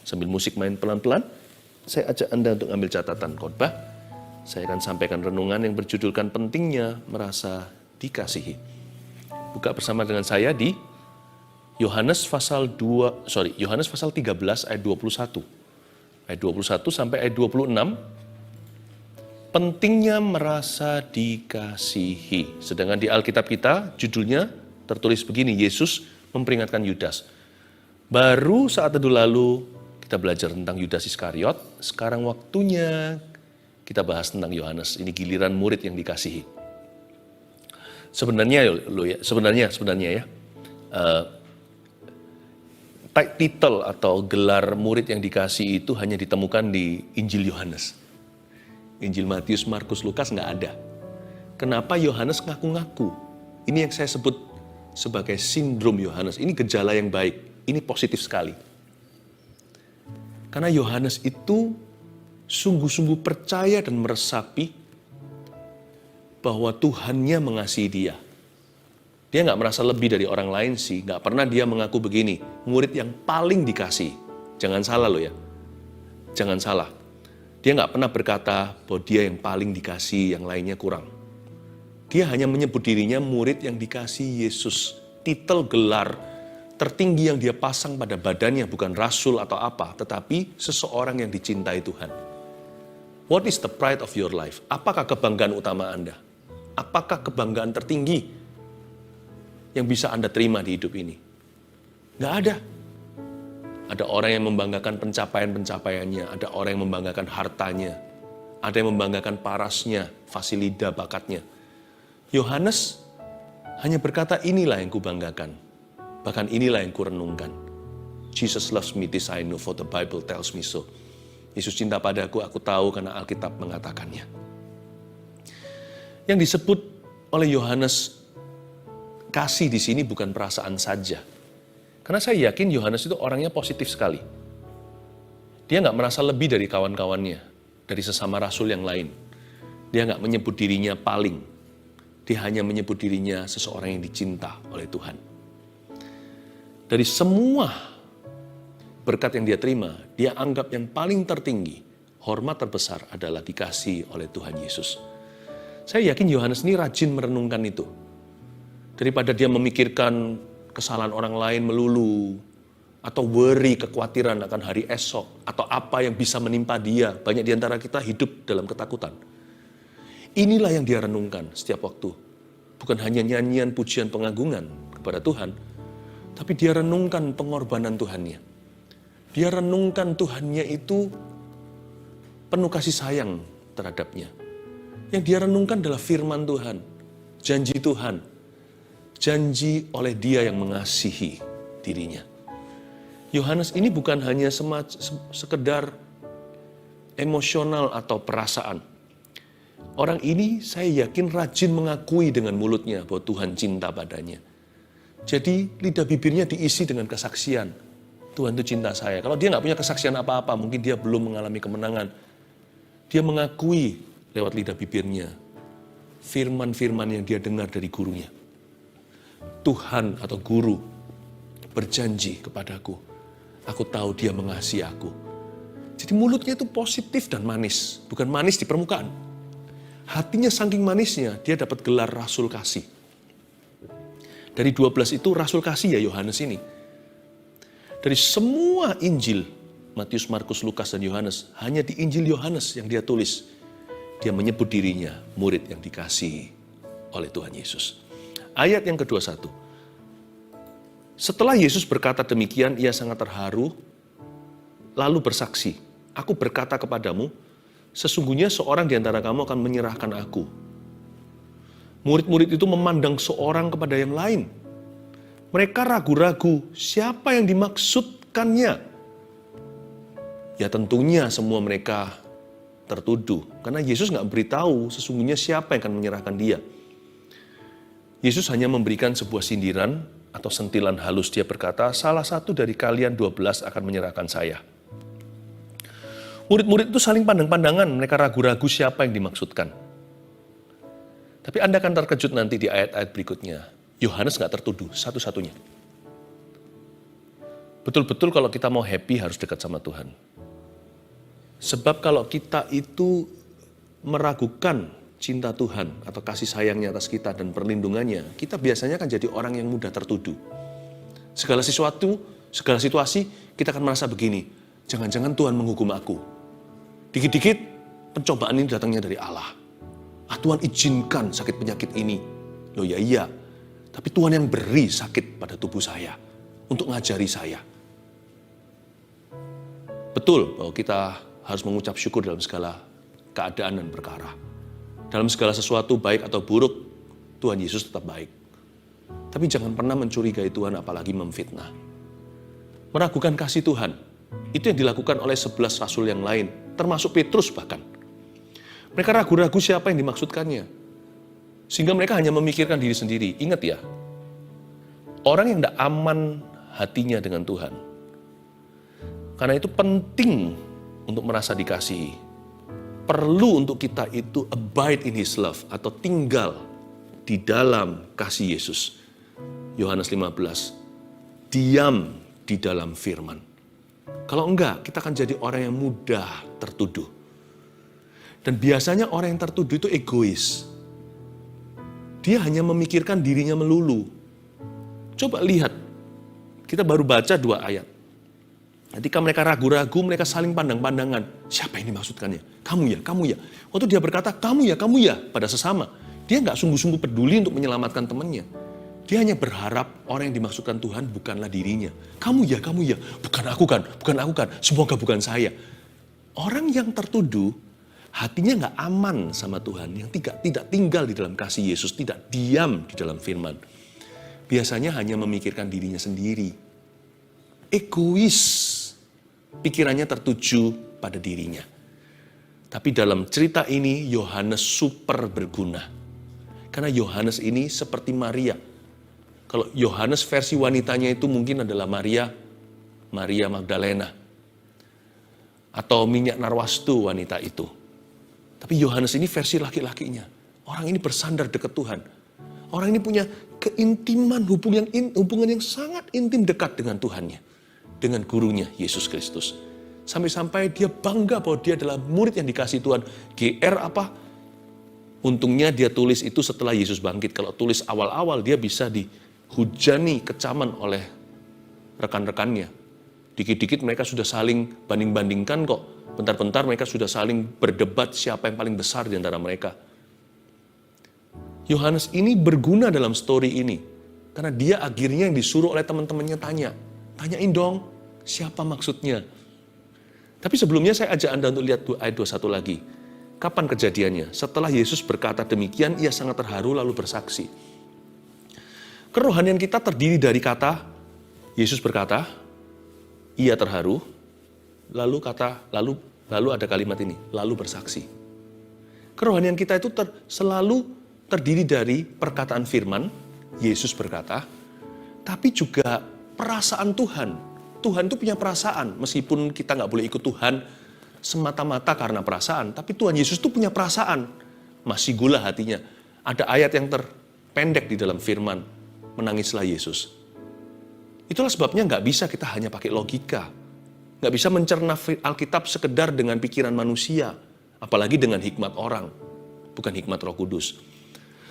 Sambil musik main pelan-pelan, saya ajak Anda untuk ambil catatan khotbah. Saya akan sampaikan renungan yang berjudulkan pentingnya merasa dikasihi. Buka bersama dengan saya di Yohanes pasal 13 ayat 21. Ayat 21 sampai ayat 26. Pentingnya merasa dikasihi. Sedangkan di Alkitab kita judulnya tertulis begini, Yesus memperingatkan Yudas. Baru saat itu lalu kita belajar tentang Yudas Iskariot, sekarang waktunya kita bahas tentang Yohanes. Ini giliran murid yang dikasihi. Sebenarnya ya, title atau gelar murid yang dikasihi itu hanya ditemukan di Injil Yohanes. Injil Matius, Markus, Lukas nggak ada. Kenapa Yohanes ngaku-ngaku? Ini yang saya sebut sebagai sindrom Yohanes. Ini gejala yang baik, ini positif sekali. Karena Yohanes itu sungguh-sungguh percaya dan meresapi bahwa Tuhannya mengasihi dia. Dia nggak merasa lebih dari orang lain sih, nggak pernah dia mengaku begini, murid yang paling dikasihi. Jangan salah loh ya, jangan salah. Dia nggak pernah berkata bahwa dia yang paling dikasihi, yang lainnya kurang. Dia hanya menyebut dirinya murid yang dikasihi Yesus. Titel gelar tertinggi yang dia pasang pada badannya bukan rasul atau apa, tetapi seseorang yang dicintai Tuhan. What is the pride of your life? Apakah kebanggaan utama Anda? Apakah kebanggaan tertinggi yang bisa Anda terima di hidup ini? Nggak ada. Ada orang yang membanggakan pencapaian-pencapaiannya, ada orang yang membanggakan hartanya, ada yang membanggakan parasnya, fasilida, bakatnya. Yohanes hanya berkata, inilah yang kubanggakan. Bahkan inilah yang kurenungkan. Jesus loves me, this I know, for the Bible tells me so. Yesus cinta padaku, aku tahu karena Alkitab mengatakannya. Yang disebut oleh Yohanes kasih di sini bukan perasaan saja. Karena saya yakin Yohanes itu orangnya positif sekali. Dia nggak merasa lebih dari kawan-kawannya, dari sesama rasul yang lain. Dia nggak menyebut dirinya paling. Dia hanya menyebut dirinya seseorang yang dicinta oleh Tuhan. Dari semua berkat yang dia terima, dia anggap yang paling tertinggi, hormat terbesar adalah dikasihi oleh Tuhan Yesus. Saya yakin Yohanes ini rajin merenungkan itu. Daripada dia memikirkan kesalahan orang lain melulu, atau worry, kekhawatiran akan hari esok, atau apa yang bisa menimpa dia. Banyak di antara kita hidup dalam ketakutan. Inilah yang dia renungkan setiap waktu. Bukan hanya nyanyian, pujian, pengagungan kepada Tuhan, tapi dia renungkan pengorbanan Tuhannya. Dia renungkan Tuhannya itu penuh kasih sayang terhadapnya. Yang dia renungkan adalah firman Tuhan, janji Tuhan, janji oleh dia yang mengasihi dirinya. Yohanes ini bukan hanya sekedar emosional atau perasaan. Orang ini saya yakin rajin mengakui dengan mulutnya bahwa Tuhan cinta padanya. Jadi lidah bibirnya diisi dengan kesaksian. Tuhan itu cinta saya. Kalau dia nggak punya kesaksian apa-apa, mungkin dia belum mengalami kemenangan. Dia mengakui lewat lidah bibirnya firman-firman yang dia dengar dari gurunya. Tuhan atau guru berjanji kepadaku, aku tahu dia mengasihi aku. Jadi mulutnya itu positif dan manis, bukan manis di permukaan. Hatinya saking manisnya, dia dapat gelar Rasul Kasih. Dari 12 itu Rasul Kasih ya Yohanes ini. Dari semua Injil, Matius, Markus, Lukas, dan Yohanes, hanya di Injil Yohanes yang dia tulis, dia menyebut dirinya murid yang dikasihi oleh Tuhan Yesus. Ayat yang ke-21. Setelah Yesus berkata demikian, ia sangat terharu, lalu bersaksi, aku berkata kepadamu, sesungguhnya seorang di antara kamu akan menyerahkan aku. Murid-murid itu memandang seorang kepada yang lain. Mereka ragu-ragu, siapa yang dimaksudkannya? Ya tentunya semua mereka tertuduh, karena Yesus nggak beritahu sesungguhnya siapa yang akan menyerahkan dia. Yesus hanya memberikan sebuah sindiran atau sentilan halus. Dia berkata, salah satu dari kalian 12 akan menyerahkan saya. Murid-murid itu saling pandang-pandangan, mereka ragu-ragu siapa yang dimaksudkan. Tapi Anda akan terkejut nanti di ayat-ayat berikutnya. Yohanes nggak tertuduh satu-satunya. Betul-betul kalau kita mau happy harus dekat sama Tuhan. Sebab kalau kita itu meragukan cinta Tuhan atau kasih sayangnya atas kita dan perlindungannya, kita biasanya akan jadi orang yang mudah tertuduh. Segala sesuatu, segala situasi, kita akan merasa begini, jangan-jangan Tuhan menghukum aku. Dikit-dikit, pencobaan ini datangnya dari Allah. Tuhan izinkan sakit penyakit ini. Loh ya iya, tapi Tuhan yang beri sakit pada tubuh saya untuk ngajari saya. Betul bahwa kita harus mengucap syukur dalam segala keadaan dan perkara. Dalam segala sesuatu baik atau buruk, Tuhan Yesus tetap baik. Tapi jangan pernah mencurigai Tuhan apalagi memfitnah. Meragukan kasih Tuhan, itu yang dilakukan oleh 11 rasul yang lain, termasuk Petrus bahkan. Mereka ragu-ragu siapa yang dimaksudkannya. Sehingga mereka hanya memikirkan diri sendiri. Ingat ya, orang yang tidak aman hatinya dengan Tuhan. Karena itu penting untuk merasa dikasihi. Perlu untuk kita itu abide in His love atau tinggal di dalam kasih Yesus. Yohanes 15, diam di dalam firman. Kalau enggak, kita akan jadi orang yang mudah tertuduh. Dan biasanya orang yang tertuduh itu egois. Dia hanya memikirkan dirinya melulu. Coba lihat, kita baru baca 2 ayat. Ketika mereka ragu-ragu, mereka saling pandang-pandangan. Siapa ini maksudkannya? Kamu ya, kamu ya. Waktu dia berkata, kamu ya, pada sesama. Dia nggak sungguh-sungguh peduli untuk menyelamatkan temannya. Dia hanya berharap orang yang dimaksudkan Tuhan bukanlah dirinya. Kamu ya, bukan aku kan, semoga bukan saya. Orang yang tertuduh, hatinya nggak aman sama Tuhan, yang tidak tinggal di dalam kasih Yesus, tidak diam di dalam firman. Biasanya hanya memikirkan dirinya sendiri. Egois, pikirannya tertuju pada dirinya. Tapi dalam cerita ini, Yohanes super berguna. Karena Yohanes ini seperti Maria. Kalau Yohanes versi wanitanya itu mungkin adalah Maria Magdalena. Atau minyak narwastu wanita itu. Tapi Yohanes ini versi laki-lakinya. Orang ini bersandar dekat Tuhan. Orang ini punya keintiman, hubungan yang sangat intim dekat dengan Tuhannya. Dengan gurunya, Yesus Kristus. Sampai-sampai dia bangga bahwa dia adalah murid yang dikasih Tuhan. GR apa? Untungnya dia tulis itu setelah Yesus bangkit. Kalau tulis awal-awal dia bisa dihujani, kecaman oleh rekan-rekannya. Dikit-dikit mereka sudah saling banding-bandingkan kok. Bentar-bentar mereka sudah saling berdebat siapa yang paling besar di antara mereka. Yohanes ini berguna dalam story ini. Karena dia akhirnya yang disuruh oleh teman-temannya tanyain dong siapa maksudnya. Tapi sebelumnya saya ajak Anda untuk lihat ayat 21 lagi. Kapan kejadiannya? Setelah Yesus berkata demikian, ia sangat terharu lalu bersaksi. Kerohanian kita terdiri dari kata, Yesus berkata, ia terharu, lalu ada kalimat ini, lalu bersaksi. Kerohanian kita itu selalu terdiri dari perkataan firman, Yesus berkata, tapi juga perasaan Tuhan. Tuhan itu punya perasaan, meskipun kita nggak boleh ikut Tuhan semata-mata karena perasaan, tapi Tuhan Yesus itu punya perasaan. Masih gula hatinya. Ada ayat yang terpendek di dalam firman, menangislah Yesus. Itulah sebabnya nggak bisa kita hanya pakai logika. Nggak bisa mencerna Alkitab sekedar dengan pikiran manusia, apalagi dengan hikmat orang, bukan hikmat Roh Kudus.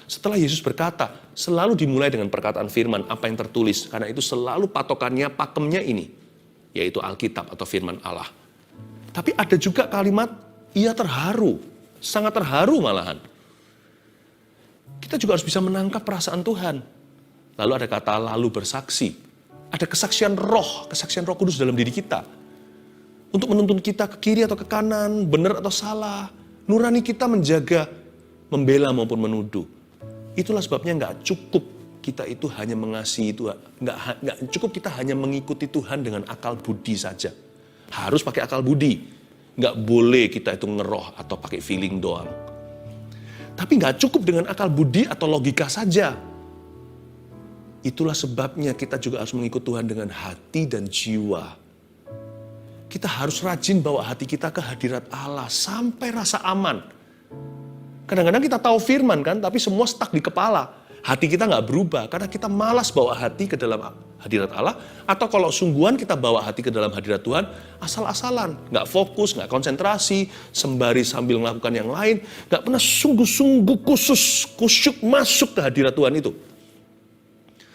Setelah Yesus berkata, selalu dimulai dengan perkataan firman, apa yang tertulis, karena itu selalu patokannya, pakemnya ini, yaitu Alkitab atau firman Allah. Tapi ada juga kalimat, ia terharu, sangat terharu malahan. Kita juga harus bisa menangkap perasaan Tuhan. Lalu ada kata lalu bersaksi. Ada kesaksian Roh Kudus dalam diri kita. Untuk menuntun kita ke kiri atau ke kanan, benar atau salah. Nurani kita menjaga, membela maupun menuduh. Itulah sebabnya nggak cukup kita itu hanya mengasihi Tuhan. Nggak cukup kita hanya mengikuti Tuhan dengan akal budi saja. Harus pakai akal budi. Nggak boleh kita itu ngeroh atau pakai feeling doang. Tapi nggak cukup dengan akal budi atau logika saja. Itulah sebabnya kita juga harus mengikuti Tuhan dengan hati dan jiwa. Kita harus rajin bawa hati kita ke hadirat Allah sampai rasa aman. Kadang-kadang kita tahu firman kan, tapi semua stuck di kepala. Hati kita nggak berubah karena kita malas bawa hati ke dalam hadirat Allah. Atau kalau sungguhan kita bawa hati ke dalam hadirat Tuhan, asal-asalan. Nggak fokus, nggak konsentrasi, sembari sambil melakukan yang lain. Nggak pernah sungguh-sungguh kusyuk masuk ke hadirat Tuhan itu.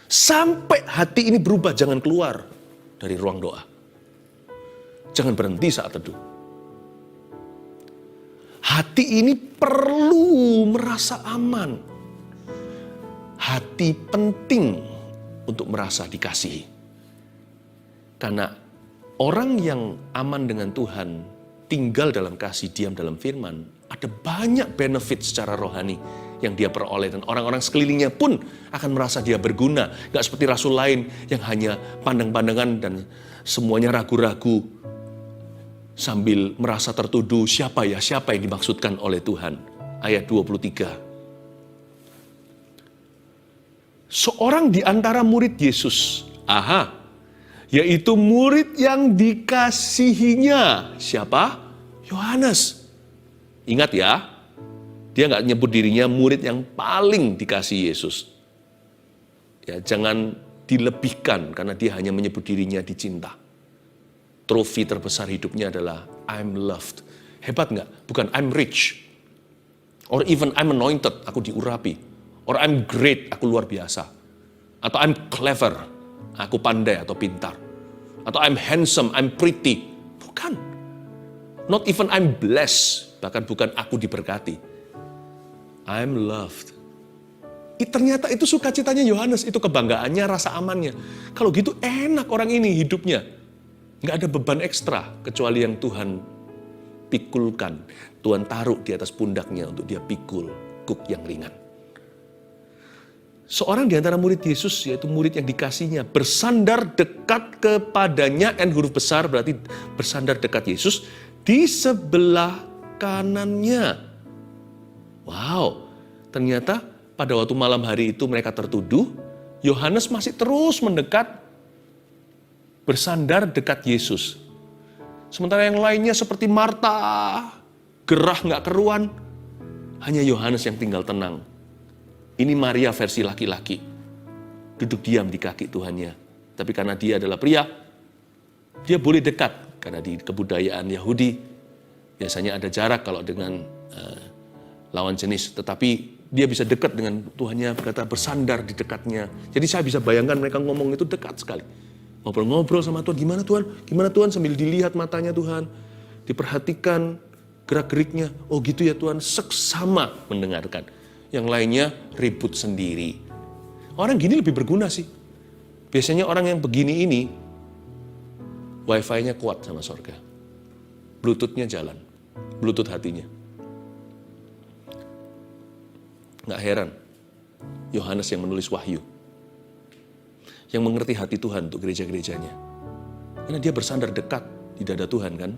Sampai hati ini berubah, jangan keluar dari ruang doa. Jangan berhenti saat teduh. Hati ini perlu merasa aman. Hati penting untuk merasa dikasihi. Karena orang yang aman dengan Tuhan, tinggal dalam kasih, diam dalam firman, ada banyak benefit secara rohani yang dia peroleh. Dan orang-orang sekelilingnya pun akan merasa dia berguna. Gak seperti rasul lain yang hanya pandang-pandangan dan semuanya ragu-ragu. Sambil merasa tertuduh, siapa yang dimaksudkan oleh Tuhan. Ayat 23. Seorang di antara murid Yesus, yaitu murid yang dikasihinya. Siapa? Yohanes. Ingat ya, dia nggak nyebut dirinya murid yang paling dikasihi Yesus. Ya, jangan dilebihkan karena dia hanya menyebut dirinya dicinta. Trofi terbesar hidupnya adalah I'm loved. Hebat nggak? Bukan I'm rich. Or even I'm anointed, aku diurapi. Or I'm great, aku luar biasa. Atau I'm clever, aku pandai atau pintar. Atau I'm handsome, I'm pretty. Bukan. Not even I'm blessed, bahkan bukan aku diberkati. I'm loved. Ternyata itu sukacitanya Yohanes, itu kebanggaannya, rasa amannya. Kalau gitu enak orang ini hidupnya. Nggak ada beban ekstra, kecuali yang Tuhan pikulkan. Tuhan taruh di atas pundaknya untuk dia pikul, kuk yang ringan. Seorang di antara murid Yesus, yaitu murid yang dikasihnya, bersandar dekat kepadanya, N huruf besar berarti bersandar dekat Yesus, di sebelah kanannya. Wow, ternyata pada waktu malam hari itu mereka tertuduh, Yohanes masih terus mendekat, bersandar dekat Yesus. Sementara yang lainnya seperti Marta, gerah nggak keruan, hanya Yohanes yang tinggal tenang. Ini Maria versi laki-laki, duduk diam di kaki Tuhannya. Tapi karena dia adalah pria, dia boleh dekat. Karena di kebudayaan Yahudi, biasanya ada jarak kalau dengan lawan jenis. Tetapi dia bisa dekat dengan Tuhannya, berkata bersandar di dekatnya. Jadi saya bisa bayangkan mereka ngomong itu dekat sekali. Ngobrol-ngobrol sama Tuhan, gimana Tuhan? Gimana Tuhan? Sambil dilihat matanya Tuhan, diperhatikan gerak-geriknya. Oh gitu ya Tuhan, seksama mendengarkan. Yang lainnya ribut sendiri. Orang gini lebih berguna sih. Biasanya orang yang begini ini, wifi-nya kuat sama sorga. Bluetooth-nya jalan. Bluetooth hatinya. Nggak heran, Yohanes yang menulis Wahyu. Yang mengerti hati Tuhan untuk gereja-gerejanya. Karena dia bersandar dekat di dada Tuhan kan,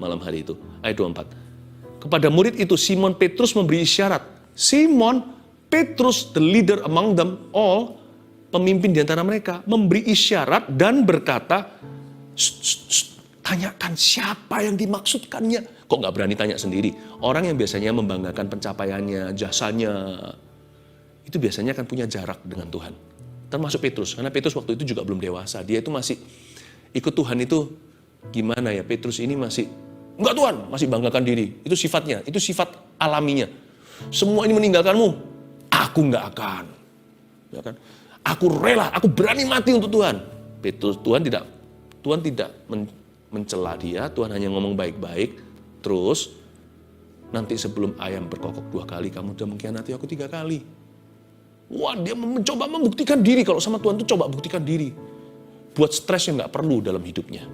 malam hari itu. Ayat 24. Kepada murid itu Simon Petrus memberi isyarat. Simon Petrus, the leader among them all, pemimpin di antara mereka, memberi isyarat dan berkata, tanyakan siapa yang dimaksudkannya. Kok nggak berani tanya sendiri? Orang yang biasanya membanggakan pencapaiannya, jasanya, itu biasanya akan punya jarak dengan Tuhan. Termasuk Petrus, karena Petrus waktu itu juga belum dewasa. Dia itu masih ikut Tuhan itu gimana ya? Petrus ini masih, enggak Tuhan, masih banggakan diri. Itu sifatnya, itu sifat alaminya. Semua ini meninggalkanmu, aku nggak akan. Ya kan? Aku rela, aku berani mati untuk Tuhan. Petrus, Tuhan tidak mencela dia, Tuhan hanya ngomong baik-baik. Terus, nanti sebelum ayam berkokok 2 kali, kamu udah mengkhianati aku 3 kali. Wah, dia mencoba membuktikan diri. Kalau sama Tuhan tuh coba buktikan diri. Buat stres yang nggak perlu dalam hidupnya.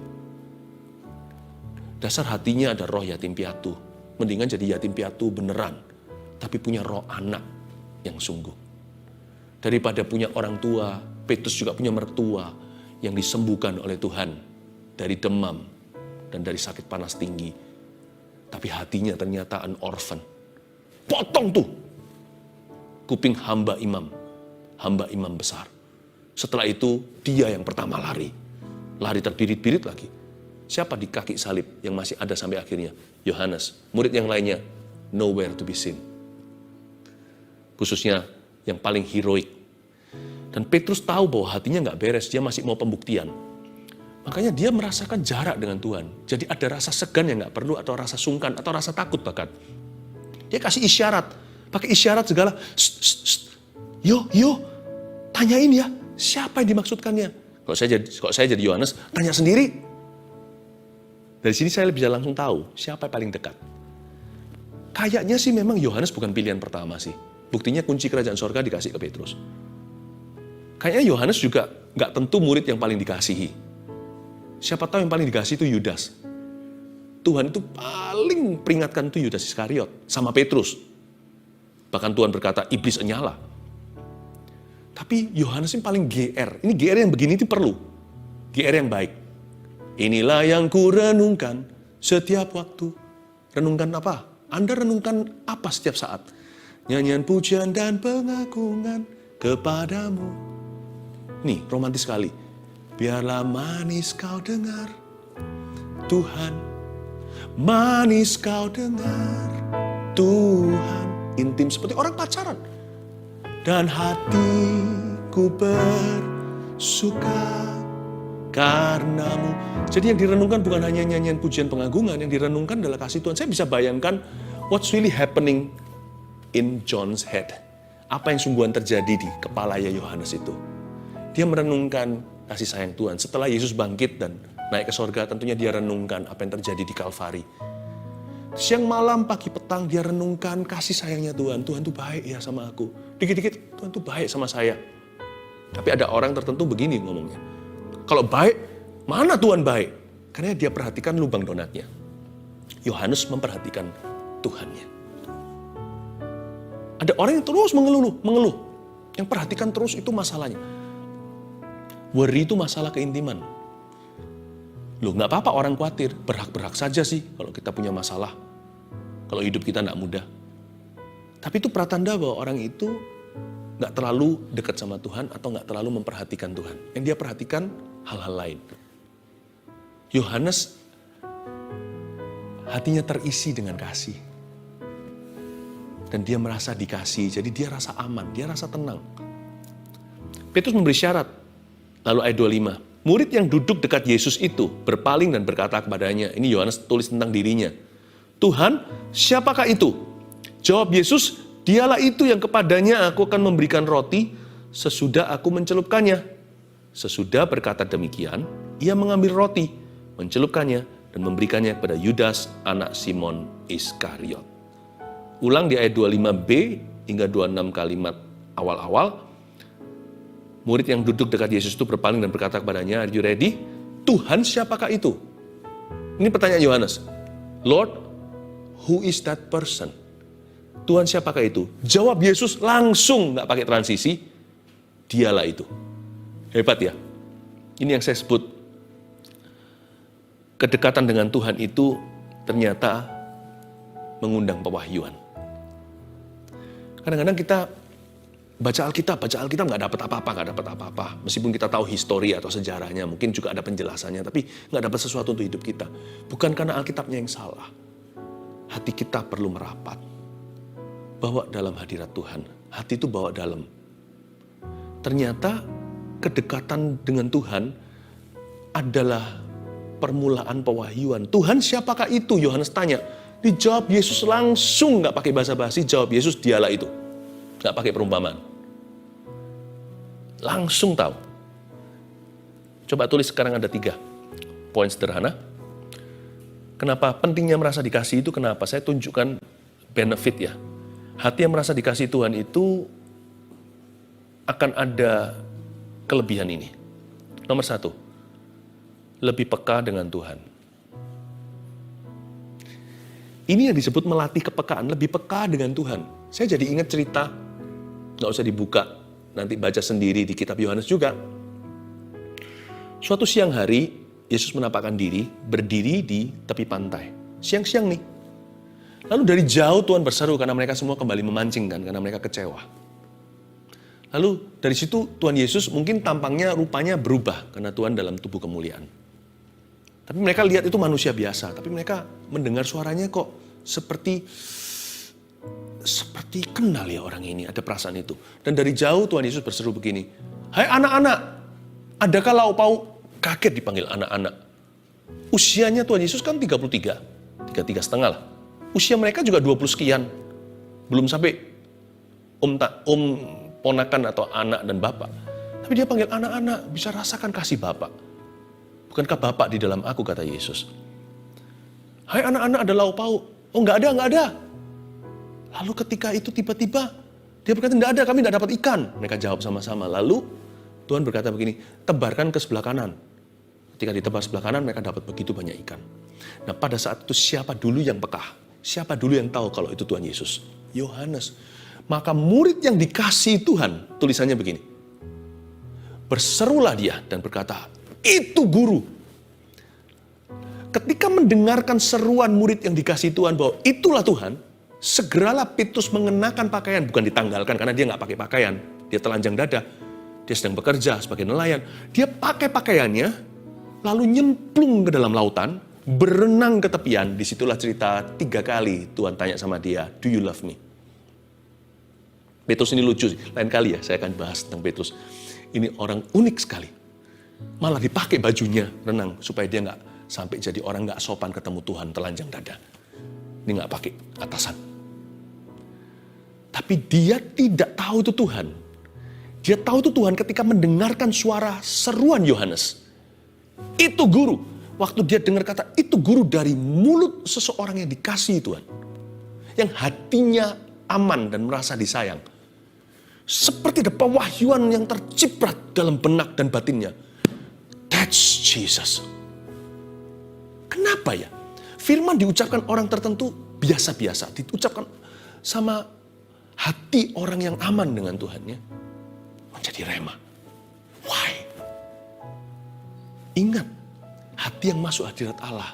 Dasar hatinya ada roh yatim piatu. Mendingan jadi yatim piatu beneran. Tapi punya roh anak yang sungguh. Daripada punya orang tua, Petrus juga punya mertua yang disembuhkan oleh Tuhan dari demam dan dari sakit panas tinggi. Tapi hatinya ternyata an orphan. Potong tuh kuping hamba imam besar. Setelah itu dia yang pertama lari terbirit-birit lagi. Siapa di kaki salib yang masih ada sampai akhirnya? Yohanes. Murid yang lainnya nowhere to be seen. Khususnya yang paling heroik. Dan Petrus tahu bahwa hatinya nggak beres, dia masih mau pembuktian. Makanya dia merasakan jarak dengan Tuhan. Jadi ada rasa segan yang nggak perlu, atau rasa sungkan, atau rasa takut bahkan. Dia kasih isyarat, pakai isyarat segala. Yo, tanyain ya, siapa yang dimaksudkannya? Kalau saya jadi Yohanes, tanya sendiri. Dari sini saya bisa langsung tahu siapa yang paling dekat. Kayaknya sih memang Yohanes bukan pilihan pertama sih. Buktinya kunci kerajaan sorga dikasih ke Petrus. Kayaknya Yohanes juga nggak tentu murid yang paling dikasihi. Siapa tahu yang paling dikasih itu Yudas. Tuhan itu paling peringatkan itu Yudas Iskariot sama Petrus. Bahkan Tuhan berkata, iblis enyala. Tapi Yohanes ini paling GR. Ini GR yang begini itu perlu. GR yang baik. Inilah yang ku renungkan setiap waktu. Renungkan apa? Anda renungkan apa setiap saat? Nyanyian pujian dan pengagungan kepadamu. Nih, romantis sekali. Biarlah manis kau dengar, Tuhan. Manis kau dengar, Tuhan. Intim seperti orang pacaran. Dan hatiku bersuka karenamu. Jadi yang direnungkan bukan hanya nyanyian pujian pengagungan, yang direnungkan adalah kasih Tuhan. Saya bisa bayangkan what's really happening in John's head. Apa yang sungguhan terjadi di kepala Yohanes itu. Dia merenungkan kasih sayang Tuhan. Setelah Yesus bangkit dan naik ke sorga, tentunya dia renungkan apa yang terjadi di Kalvari. Siang malam, pagi petang, dia renungkan kasih sayangnya Tuhan. Tuhan tuh baik ya sama aku. Dikit-dikit, Tuhan tuh baik sama saya. Tapi ada orang tertentu begini ngomongnya. Kalau baik, mana Tuhan baik? Karena dia perhatikan lubang donatnya. Yohanes memperhatikan Tuhannya. Ada orang yang terus mengeluh. Yang perhatikan terus itu masalahnya. Worry itu masalah keintiman. Loh, nggak apa-apa orang khawatir. Berhak-berhak saja sih kalau kita punya masalah. Kalau hidup kita nggak mudah. Tapi itu pratanda bahwa orang itu nggak terlalu dekat sama Tuhan atau nggak terlalu memperhatikan Tuhan. Yang dia perhatikan hal-hal lain. Yohanes hatinya terisi dengan kasih. Dan dia merasa dikasih, jadi dia rasa aman, dia rasa tenang. Petrus memberi syarat. Lalu ayat 25, murid yang duduk dekat Yesus itu berpaling dan berkata kepadanya, ini Yohanes tulis tentang dirinya. Tuhan, siapakah itu? Jawab Yesus, dialah itu yang kepadanya aku akan memberikan roti sesudah aku mencelupkannya. Sesudah berkata demikian, ia mengambil roti, mencelupkannya dan memberikannya kepada Yudas, anak Simon Iskariot. Ulang di ayat 25b hingga 26 kalimat awal-awal. Murid yang duduk dekat Yesus itu berpaling dan berkata kepadanya, are you ready? Tuhan siapakah itu? Ini pertanyaan Yohanes. Lord, who is that person? Tuhan siapakah itu? Jawab Yesus langsung, nggak pakai transisi. Dialah itu. Hebat ya. Ini yang saya sebut. Kedekatan dengan Tuhan itu ternyata mengundang pewahyuan. Kadang-kadang kita baca Alkitab nggak dapat apa-apa. Meskipun kita tahu histori atau sejarahnya, mungkin juga ada penjelasannya, tapi nggak dapat sesuatu untuk hidup kita. Bukan karena Alkitabnya yang salah. Hati kita perlu merapat. Bawa dalam hadirat Tuhan. Hati itu bawa dalam. Ternyata kedekatan dengan Tuhan adalah permulaan pewahyuan. Tuhan siapakah itu? Yohanes tanya. Dijawab Yesus langsung, nggak pakai basa-basi. Jawab Yesus, dialah itu. Nggak pakai perumpamaan. Langsung tahu. Coba tulis sekarang ada 3 poin sederhana. Kenapa pentingnya merasa dikasih itu? Kenapa? Saya tunjukkan benefit ya. Hati yang merasa dikasih Tuhan itu akan ada kelebihan ini. Nomor 1, lebih peka dengan Tuhan. Ini yang disebut melatih kepekaan, lebih peka dengan Tuhan. Saya jadi ingat cerita, nggak usah dibuka, nanti baca sendiri di kitab Yohanes juga. Suatu siang hari, Yesus menampakkan diri, berdiri di tepi pantai. Siang-siang nih. Lalu dari jauh Tuhan berseru karena mereka semua kembali memancing kan, karena mereka kecewa. Lalu dari situ Tuhan Yesus mungkin tampangnya, rupanya berubah karena Tuhan dalam tubuh kemuliaan. Tapi mereka lihat itu manusia biasa, tapi mereka mendengar suaranya kok seperti seperti kenal ya orang ini, ada perasaan itu. Dan dari jauh Tuhan Yesus berseru begini, "Hai anak-anak, adakah lauk pauk?" Kaget dipanggil anak-anak. Usianya Tuhan Yesus kan 33 setengah lah. Usia mereka juga 20 sekian. Belum sampai om ponakan atau anak dan bapak. Tapi dia panggil anak-anak, bisa rasakan kasih bapak. Bukankah bapak di dalam aku, kata Yesus. "Hai anak-anak, ada lauk pauk?" "Oh enggak ada. Lalu ketika itu tiba-tiba dia berkata, "Enggak ada, kami enggak dapat ikan." Mereka jawab sama-sama. Lalu Tuhan berkata begini, "Tebarkan ke sebelah kanan." Ketika ditebar sebelah kanan, mereka dapat begitu banyak ikan. Nah pada saat itu siapa dulu yang peka? Siapa dulu yang tahu kalau itu Tuhan Yesus? Yohanes. Maka murid yang dikasihi Tuhan, tulisannya begini. Berserulah dia dan berkata, "Itu guru." Ketika mendengarkan seruan murid yang dikasihi Tuhan bahwa itulah Tuhan, segeralah Petrus mengenakan pakaian, bukan ditanggalkan karena dia nggak pakai pakaian. Dia telanjang dada, dia sedang bekerja sebagai nelayan. Dia pakai pakaiannya, lalu nyemplung ke dalam lautan, berenang ke tepian. Disitulah cerita 3 kali Tuhan tanya sama dia, "Do you love me?" Petrus ini lucu sih, lain kali ya saya akan bahas tentang Petrus. Ini orang unik sekali. Malah dipakai bajunya renang supaya dia nggak sampai jadi orang nggak sopan ketemu Tuhan telanjang dada. Ini nggak pakai atasan. Tapi dia tidak tahu itu Tuhan. Dia tahu itu Tuhan ketika mendengarkan suara seruan Yohanes. Itu guru. Waktu dia dengar kata itu guru dari mulut seseorang yang dikasihi Tuhan. Yang hatinya aman dan merasa disayang. Seperti ada pewahyuan yang terciprat dalam benak dan batinnya. That's Jesus. Kenapa ya? Firman diucapkan orang tertentu biasa-biasa. Diucapkan sama hati orang yang aman dengan Tuhannya. Menjadi rema. Why? Ingat, hati yang masuk hadirat Allah.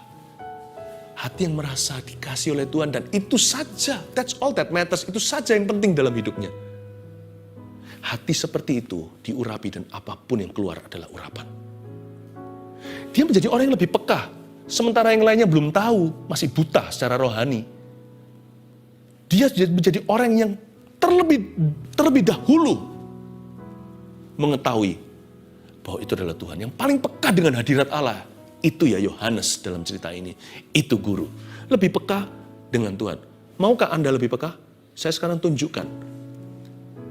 Hati yang merasa dikasih oleh Tuhan. Dan itu saja, that's all that matters. Itu saja yang penting dalam hidupnya. Hati seperti itu diurapi dan apapun yang keluar adalah urapan. Dia menjadi orang yang lebih peka. Sementara yang lainnya belum tahu, masih buta secara rohani. Dia menjadi orang yang terlebih dahulu mengetahui bahwa itu adalah Tuhan. Yang paling peka dengan hadirat Allah, itu ya Yohanes dalam cerita ini. Itu guru. Lebih peka dengan Tuhan. Maukah Anda lebih peka? Saya sekarang tunjukkan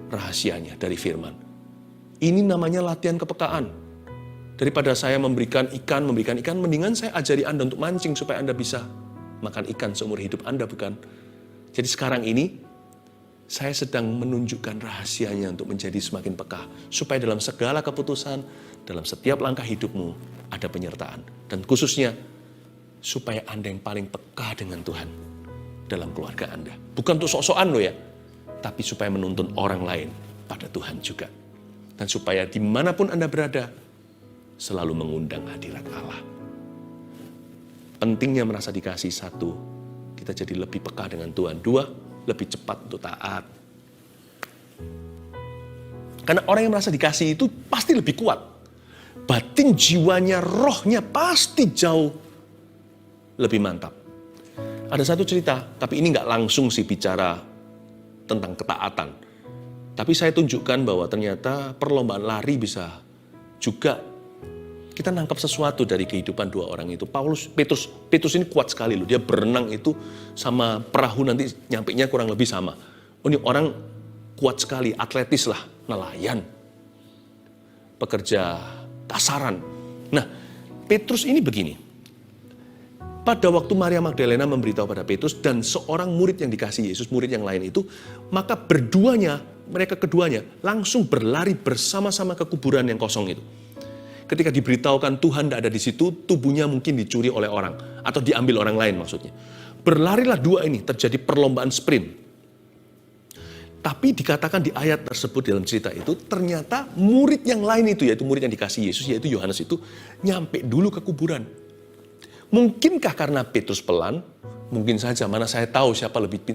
rahasianya dari firman. Ini namanya latihan kepekaan. Daripada saya memberikan ikan, mendingan saya ajari Anda untuk mancing supaya Anda bisa makan ikan seumur hidup Anda, bukan? Jadi sekarang ini, saya sedang menunjukkan rahasianya untuk menjadi semakin peka. Supaya dalam segala keputusan, dalam setiap langkah hidupmu, ada penyertaan. Dan khususnya, supaya Anda yang paling peka dengan Tuhan dalam keluarga Anda. Bukan untuk sok-sokan loh ya, tapi supaya menuntun orang lain pada Tuhan juga. Dan supaya dimanapun Anda berada, selalu mengundang hadirat Allah. Pentingnya merasa dikasih. 1, kita jadi lebih peka dengan Tuhan. 2, lebih cepat untuk taat. Karena orang yang merasa dikasih itu pasti lebih kuat. Batin jiwanya, rohnya pasti jauh lebih mantap. Ada satu cerita, tapi ini nggak langsung sih bicara tentang ketaatan. Tapi saya tunjukkan bahwa ternyata perlombaan lari bisa juga kita nangkap sesuatu dari kehidupan 2 orang itu. Petrus ini kuat sekali loh. Dia berenang itu sama perahu nanti nyampenya kurang lebih sama. Oh, ini orang kuat sekali, atletis lah, nelayan, pekerja kasaran. Nah, Petrus ini begini. Pada waktu Maria Magdalena memberitahu pada Petrus dan seorang murid yang dikasihi Yesus, murid yang lain itu, maka mereka keduanya langsung berlari bersama-sama ke kuburan yang kosong itu. Ketika diberitahukan Tuhan tidak ada di situ, tubuhnya mungkin dicuri oleh orang atau diambil orang lain maksudnya. Berlarilah 2 ini, terjadi perlombaan sprint. Tapi dikatakan di ayat tersebut dalam cerita itu, ternyata murid yang lain itu, yaitu murid yang dikasihi Yesus, yaitu Yohanes itu, nyampe dulu ke kuburan. Mungkinkah karena Petrus pelan? Mungkin saja, mana saya tahu siapa lebih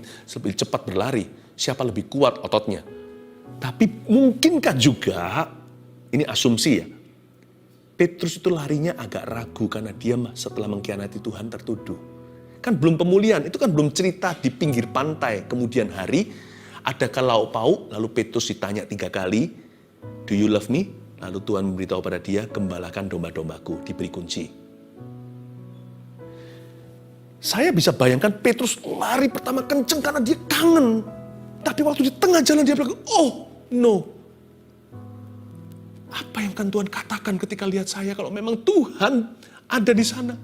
cepat berlari, siapa lebih kuat ototnya. Tapi mungkinkah juga, ini asumsi ya, Petrus itu larinya agak ragu karena dia setelah mengkhianati Tuhan tertuduh. Kan belum pemulihan, itu kan belum cerita di pinggir pantai. Kemudian hari, adakah lauk pauk? Lalu Petrus ditanya 3 kali, do you love me? Lalu Tuhan memberitahu pada dia, gembalakan domba-dombaku, diberi kunci. Saya bisa bayangkan Petrus lari pertama kenceng karena dia kangen. Tapi waktu di tengah jalan dia bilang, oh no. Apa yang kan Tuhan katakan ketika lihat saya kalau memang Tuhan ada di sana.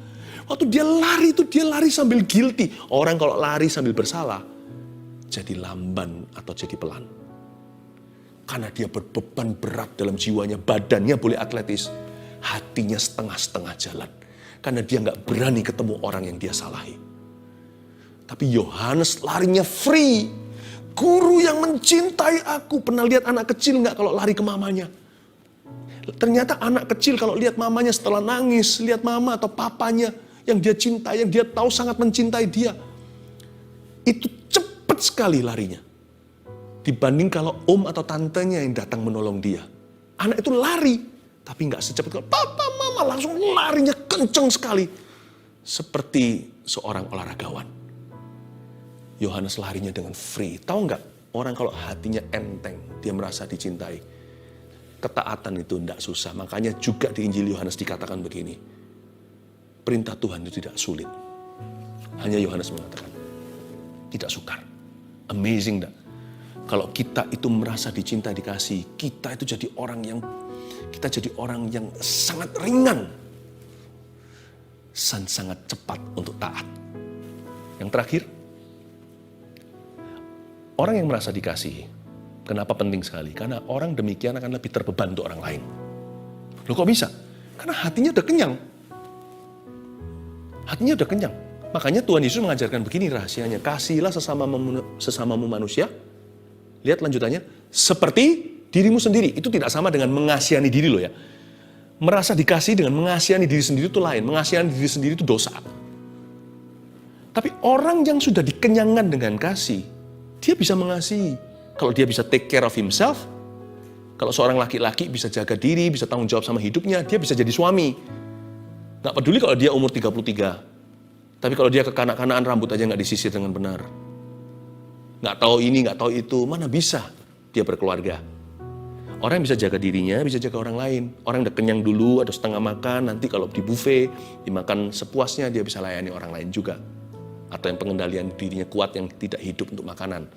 Waktu dia lari itu dia lari sambil guilty. Orang kalau lari sambil bersalah, jadi lamban atau jadi pelan. Karena dia berbeban berat dalam jiwanya, badannya boleh atletis, hatinya setengah-setengah jalan. Karena dia nggak berani ketemu orang yang dia salahi. Tapi Yohanes larinya free. Guru yang mencintai aku. Pernah lihat anak kecil nggak kalau lari ke mamanya? Ternyata anak kecil kalau lihat mamanya setelah nangis, lihat mama atau papanya yang dia cintai, yang dia tahu sangat mencintai dia, itu cepat sekali larinya. Dibanding kalau om atau tantenya yang datang menolong dia. Anak itu lari, tapi nggak secepat kalau papa, mama, langsung larinya kenceng sekali. Seperti seorang olahragawan. Yohanes larinya dengan free. Tahu nggak, orang kalau hatinya enteng, dia merasa dicintai. Ketaatan itu tidak susah. Makanya juga di Injil Yohanes dikatakan begini. Perintah Tuhan itu tidak sulit. Hanya Yohanes mengatakan, tidak sukar. Amazing enggak? Kalau kita itu merasa dicinta, dikasih, kita itu jadi orang yang sangat ringan. Sangat cepat untuk taat. Yang terakhir, orang yang merasa dikasihi. Kenapa penting sekali? Karena orang demikian akan lebih terbeban untuk orang lain. Loh kok bisa? Karena hatinya udah kenyang. Hatinya udah kenyang. Makanya Tuhan Yesus mengajarkan begini rahasianya. Kasihilah sesamamu manusia. Lihat lanjutannya. Seperti dirimu sendiri. Itu tidak sama dengan mengasihani diri loh ya. Merasa dikasih dengan mengasihani diri sendiri itu lain. Mengasihani diri sendiri itu dosa. Tapi orang yang sudah dikenyangkan dengan kasih, dia bisa mengasihi. Kalau dia bisa take care of himself, kalau seorang laki-laki bisa jaga diri, bisa tanggung jawab sama hidupnya, dia bisa jadi suami. Nggak peduli kalau dia umur 33. Tapi kalau dia kekanak-kanakan rambut aja nggak disisir dengan benar. Nggak tahu ini, nggak tahu itu, mana bisa dia berkeluarga. Orang yang bisa jaga dirinya, bisa jaga orang lain. Orang yang udah kenyang dulu, atau setengah makan, nanti kalau di buffet, dimakan sepuasnya, dia bisa layani orang lain juga. Atau yang pengendalian dirinya kuat, yang tidak hidup untuk makanan.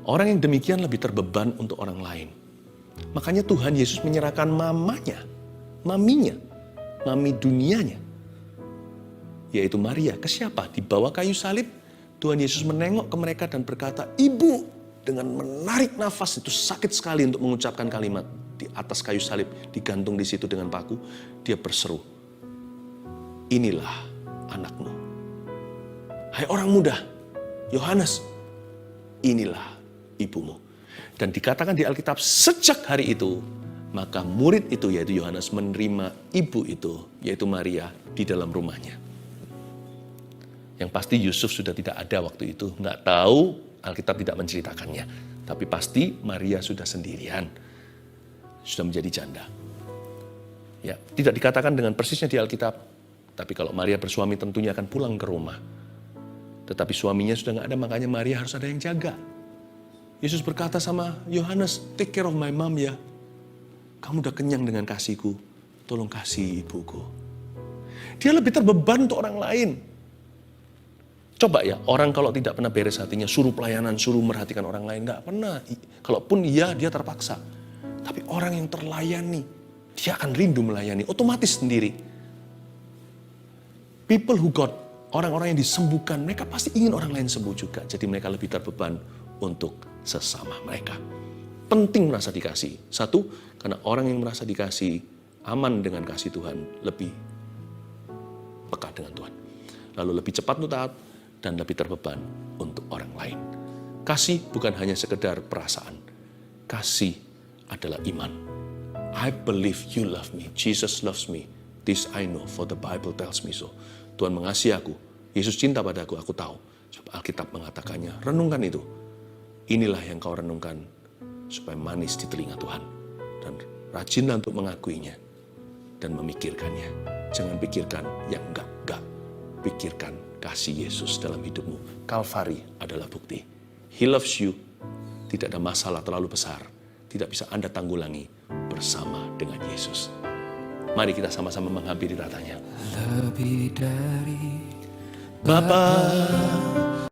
Orang yang demikian lebih terbeban untuk orang lain. Makanya Tuhan Yesus menyerahkan mamanya, maminya, mami dunianya, yaitu Maria. Ke siapa? Di bawah kayu salib, Tuhan Yesus menengok ke mereka dan berkata, Ibu, dengan menarik nafas, itu sakit sekali untuk mengucapkan kalimat. Di atas kayu salib, digantung di situ dengan paku, dia berseru, inilah anakmu. Hai orang muda, Yohanes, inilah ibumu. Dan dikatakan di Alkitab, sejak hari itu, maka murid itu, yaitu Yohanes, menerima ibu itu, yaitu Maria, di dalam rumahnya. Yang pasti Yusuf sudah tidak ada waktu itu. Nggak tahu, Alkitab tidak menceritakannya. Tapi pasti Maria sudah sendirian. Sudah menjadi janda. Ya, tidak dikatakan dengan persisnya di Alkitab. Tapi kalau Maria bersuami tentunya akan pulang ke rumah. Tetapi suaminya sudah nggak ada, makanya Maria harus ada yang jaga. Yesus berkata sama Yohanes, take care of my mom ya. Kamu udah kenyang dengan kasihku, tolong kasih ibuku. Dia lebih terbeban untuk orang lain. Coba ya, orang kalau tidak pernah beres hatinya, suruh pelayanan, suruh merhatikan orang lain, nggak pernah. Kalaupun iya, dia terpaksa. Tapi orang yang terlayani, dia akan rindu melayani, otomatis sendiri. People who got, orang-orang yang disembuhkan, mereka pasti ingin orang lain sembuh juga. Jadi mereka lebih terbeban untuk sesama mereka. Penting merasa dikasih. Satu, karena orang yang merasa dikasih, aman dengan kasih Tuhan, lebih peka dengan Tuhan. Lalu lebih cepat untuk taat, dan lebih terbeban untuk orang lain. Kasih bukan hanya sekedar perasaan. Kasih adalah iman. I believe you love me. Jesus loves me. This I know, for the Bible tells me so. Tuhan mengasihi aku. Yesus cinta padaku, aku tahu. Sebab Alkitab mengatakannya. Renungkan itu. Inilah yang kau renungkan supaya manis di telinga Tuhan. Dan rajinlah untuk mengakuinya dan memikirkannya. Jangan pikirkan yang enggak. pikirkan kasih Yesus dalam hidupmu. Kalvari adalah bukti. He loves you. Tidak ada masalah terlalu besar. Tidak bisa Anda tanggulangi bersama dengan Yesus. Mari kita sama-sama menghampiri tatanya. Lebih dari Bapa